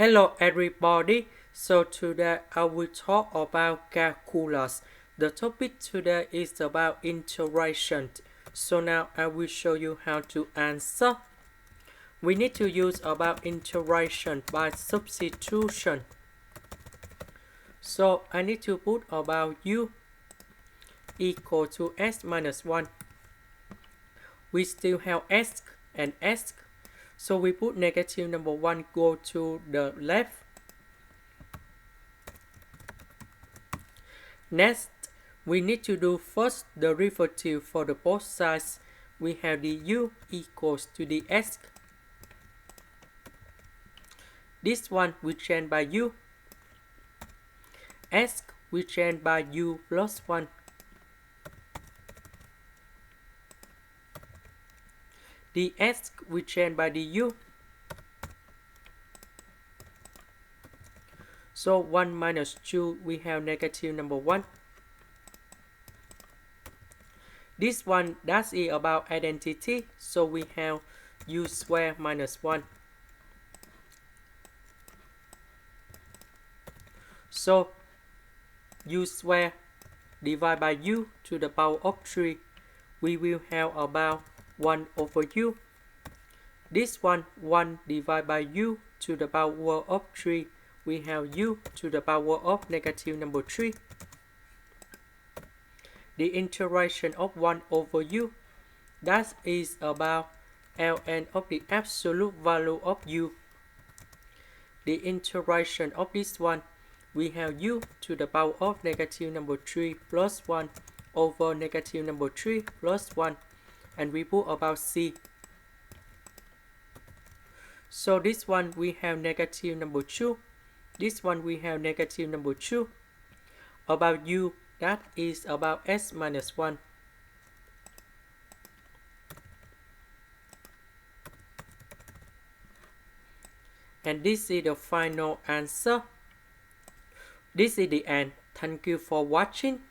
Hello everybody, so today I will talk about calculus. The topic today is about integration. So now I will show you how to answer. We need to use about integration by substitution. So I need to put about u equal to s minus 1. We still have s and s. So we put negative number 1 go to the left. Next, we need to do first derivative for the both sides. We have the u equals to the s. This one we change by u. S we change by u plus 1. The s we change by the u. So 1 minus 2, we have negative number 1. This one, that is about identity, so we have u square minus 1. So u square divided by u to the power of 3, we will have about 1 over u. This one, 1 divided by u to the power of 3, we have u to the power of negative number 3. The integration of 1 over u, that is about ln of the absolute value of u. The integration of this one, we have u to the power of negative number 3 plus 1 over negative number 3 plus 1, and we put about c. So this one we have negative number 2. This one we have negative number 2. About u, that is about s minus 1. And this is the final answer. This is the end. Thank you for watching.